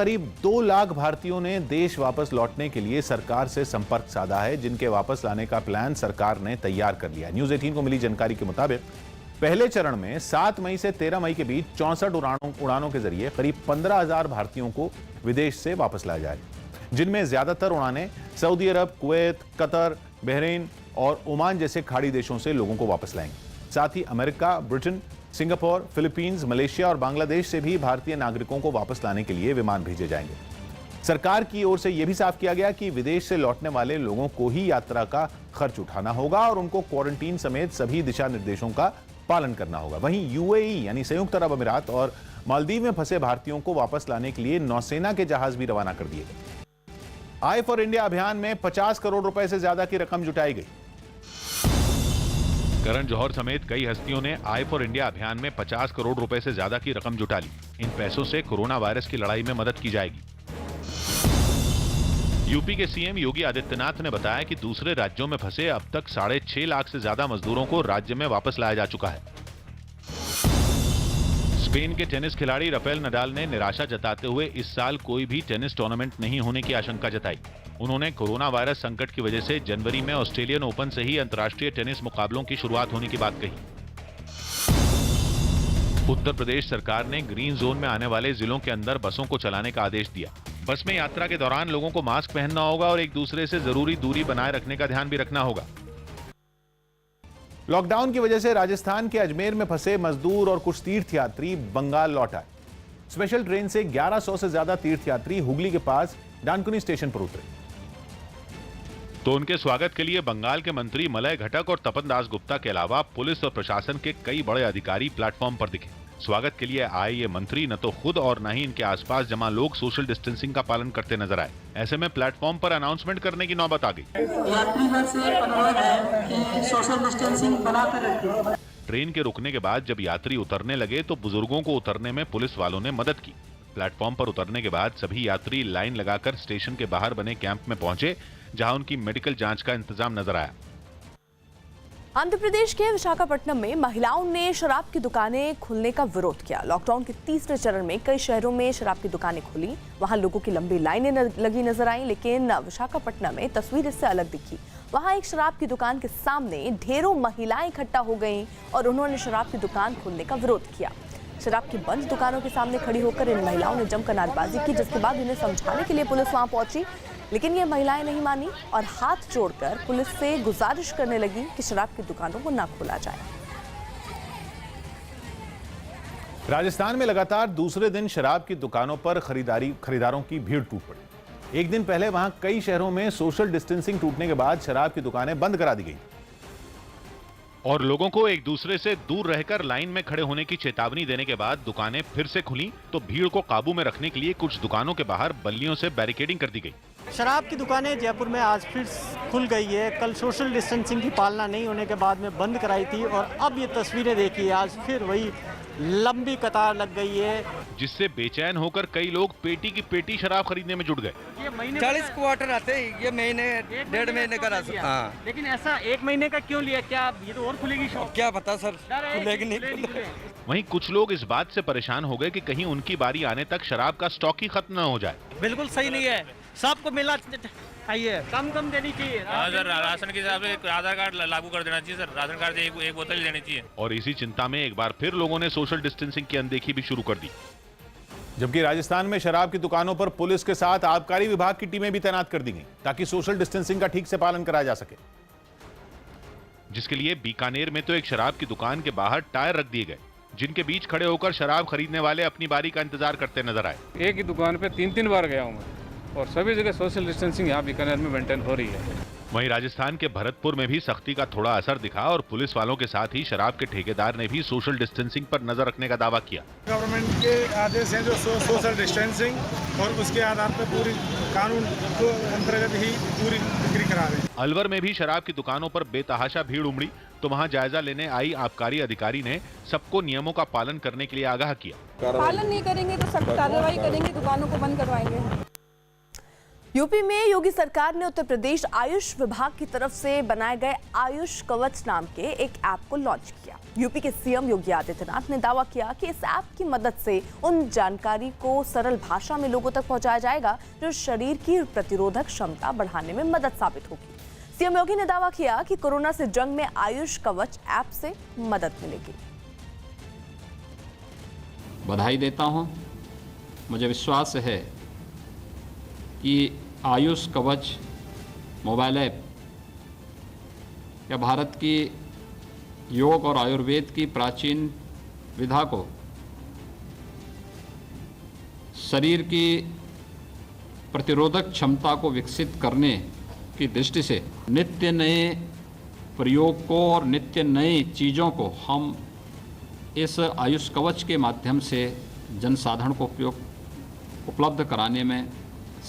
करीब 2 लाख भारतीयों ने देश वापस लौटने के लिए सरकार से संपर्क साधा है, जिनके वापस लाने का प्लान सरकार ने तैयार कर लिया है। न्यूज़ 18 को मिली जानकारी के मुताबिक पहले चरण में 7 मई से 13 मई के बीच 64 उड़ानों के जरिए करीब 15,000 भारतीयों को विदेश से वापस लाया जाएगा, जिनमें ज्यादातर उड़ानें Saudi Arab, Kuwait, Qatar, Bahrain और ओमान जैसे खाड़ी देशों से लोगों को वापस लाएंगे। साथ ही America, Britain, Singapore, Philippines, Malaysia और बांग्लादेश से भी भारतीय नागरिकों को वापस लाने के लिए विमान भेजे जाएंगे। सरकार की ओर से यह भी साफ किया गया कि विदेश से लौटने वाले लोगों को ही यात्रा का खर्च उठाना होगा और उनको क्वारंटीन समेत सभी दिशा निर्देशों का पालन करना होगा। वहीं यूएई यानी संयुक्त अरब अमीरात और मालदीव में फंसे भारतीयों को वापस लाने के लिए नौसेना के जहाज भी रवाना कर दिए गए। आई फॉर इंडिया अभियान में 50 करोड़ रुपए से ज्यादा की रकम जुटाई गई। करण जौहर समेत कई हस्तियों ने आई फॉर इंडिया अभियान में 50 करोड़ रुपए से ज्यादा की रकम जुटा ली। इन पैसों से कोरोना वायरस की लड़ाई में मदद की जाएगी। यूपी के सीएम योगी आदित्यनाथ ने बताया कि दूसरे राज्यों में फंसे अब तक 6.5 लाख से ज्यादा मजदूरों को राज्य में वापस लाया जा चुका है। स्पेन के टेनिस खिलाड़ी राफेल नडाल ने निराशा जताते हुए इस साल कोई भी टेनिस टूर्नामेंट नहीं होने की आशंका जताई। उन्होंने कोरोना वायरस संकट की वजह से जनवरी में ऑस्ट्रेलियन ओपन से ही अंतर्राष्ट्रीय टेनिस मुकाबलों की शुरुआत होने की बात कही। उत्तर प्रदेश सरकार ने ग्रीन जोन में आने वाले जिलों के अंदर बसों को चलाने का आदेश दिया। बस में यात्रा के दौरान लोगों को मास्क पहनना होगा और एक दूसरे से जरूरी दूरी बनाए रखने का ध्यान भी रखना होगा। लॉकडाउन की वजह से राजस्थान के अजमेर में फंसे मजदूर और कुछ तीर्थयात्री बंगाल लौट आए। स्पेशल ट्रेन से 1100 से ज्यादा तीर्थयात्री हुगली के पास डानकुनी स्टेशन पर उतरे तो उनके स्वागत के लिए बंगाल के मंत्री मलय घटक और तपन दास गुप्ता के अलावा पुलिस और प्रशासन के कई बड़े अधिकारी प्लेटफॉर्म पर दिखे। स्वागत के लिए आए ये मंत्री न तो खुद और न ही इनके आसपास जमा लोग सोशल डिस्टेंसिंग का पालन करते नजर आए। ऐसे में प्लेटफॉर्म पर अनाउंसमेंट करने की नौबत आ गई। ट्रेन के रुकने के बाद जब यात्री उतरने लगे तो बुजुर्गों को उतरने में पुलिस वालों ने मदद की। प्लेटफॉर्म पर उतरने के बाद सभी यात्री लाइन लगाकर स्टेशन के बाहर बने कैंप में पहुंचे, जहां उनकी मेडिकल जांच का इंतजाम नजर आया। आंध्र प्रदेश के विशाखापट्टनम में महिलाओं ने शराब की दुकानें खुलने का विरोध किया। लॉकडाउन के तीसरे चरण में कई शहरों में शराब की दुकानें खुली, वहां लोगों की लंबी लाइनें लगी नजर आई, लेकिन विशाखापट्टनम में तस्वीर इससे अलग दिखी। वहां एक शराब की दुकान के सामने ढेरों महिलाएं इकट्ठा हो गईं और उन्होंने शराब की दुकान खोलने का विरोध किया। शराब की बंद दुकानों के सामने खड़ी होकर इन महिलाओं ने जमकर नारेबाजी की, जिसके बाद उन्हें समझाने के लिए पुलिस वहां पहुंची, लेकिन ये महिलाएं नहीं मानी और हाथ जोड़कर पुलिस से गुजारिश करने लगी कि शराब की दुकानों को न खोला जाए। राजस्थान में लगातार दूसरे दिन शराब की दुकानों पर खरीदारों की भीड़ टूट पड़ी। एक दिन पहले वहां कई शहरों में सोशल डिस्टेंसिंग टूटने के बाद शराब की दुकानें बंद करा दी गई और लोगों को एक दूसरे से दूर रहकर लाइन में खड़े होने की चेतावनी देने के बाद दुकानें फिर से खुली तो भीड़ को काबू में रखने के लिए कुछ दुकानों के बाहर बल्लियों से बैरिकेडिंग कर दी गई। शराब की दुकानें जयपुर में आज फिर खुल गई है। कल सोशल डिस्टेंसिंग की पालना नहीं होने के बाद में बंद कराई थी और अब ये तस्वीरें देखिए, आज फिर वही लंबी कतार लग गई है, जिससे बेचैन होकर कई लोग पेटी की पेटी शराब खरीदने में जुट गए। 40 क्वार्टर आते हैं, ये महीने 1.5 महीने का हाँ। लेकिन ऐसा 1 महीने का क्यों लिया? क्या ये तो और खुलेगी शॉप? क्या पता सर, खुलेगी नहीं। वहीं कुछ लोग इस बात से परेशान हो गए कि कहीं उनकी बारी आने तक शराब का स्टॉक ही खत्म न हो जाए। बिल्कुल सही नहीं है, सबको मिला चाहिए, कम देनी चाहिए। सर, राशन के हिसाब से आधार कार्ड लागू कर देना चाहिए सर। राशन कार्ड से एक बोतल ही देनी चाहिए। और इसी चिंता में एक बार फिर लोगों ने सोशल डिस्टेंसिंग की अनदेखी भी शुरू कर दी। जबकि राजस्थान में शराब की दुकानों पर पुलिस के साथ आबकारी विभाग की टीमें भी तैनात कर दी गई ताकि सोशल डिस्टेंसिंग का ठीक से पालन कराया जा सके, जिसके लिए बीकानेर में तो एक शराब की दुकान के बाहर टायर रख दिए गए, जिनके बीच खड़े होकर शराब खरीदने वाले अपनी बारी का इंतजार करते नजर आए। एक ही दुकान पे 3 बार गया हूँ मैं और सभी जगह सोशल डिस्टेंसिंग यहाँ बीकानेर में मेंटेन हो रही है। वहीं राजस्थान के भरतपुर में भी सख्ती का थोड़ा असर दिखा और पुलिस वालों के साथ ही शराब के ठेकेदार ने भी सोशल डिस्टेंसिंग पर नजर रखने का दावा किया। गवर्नमेंट के आदेश हैं जो सोशल डिस्टेंसिंग और उसके आधार पर पूरी कानून को अंतर्गत ही पूरी बिक्री करा रहे हैं। अलवर में भी शराब की दुकानों पर बेतहाशा भीड़ उमड़ी तो वहां जायजा लेने आई आबकारी अधिकारी ने सबको नियमों का पालन करने के लिए आगाह किया। पालन नहीं करेंगे तो सख्त कार्रवाई करेंगे, दुकानों को बंद करवाएंगे। यूपी में योगी सरकार ने उत्तर प्रदेश आयुष विभाग की तरफ से बनाए गए आयुष कवच नाम के एक ऐप को लॉन्च किया। यूपी के सीएम योगी आदित्यनाथ ने दावा किया कि इस ऐप की मदद से उन जानकारी को सरल भाषा में लोगों तक पहुंचाया जाएगा जो शरीर की प्रतिरोधक क्षमता बढ़ाने में मदद साबित होगी। सीएम योगी ने दावा किया कि कोरोना से जंग में आयुष कवच ऐप से मदद मिलेगी। बधाई देता हूं। मुझे विश्वास है कि आयुष कवच मोबाइल ऐप या भारत की योग और आयुर्वेद की प्राचीन विधा को शरीर की प्रतिरोधक क्षमता को विकसित करने की दृष्टि से नित्य नए प्रयोग को और नित्य नई चीज़ों को हम इस आयुष कवच के माध्यम से जनसाधारण को उपलब्ध कराने में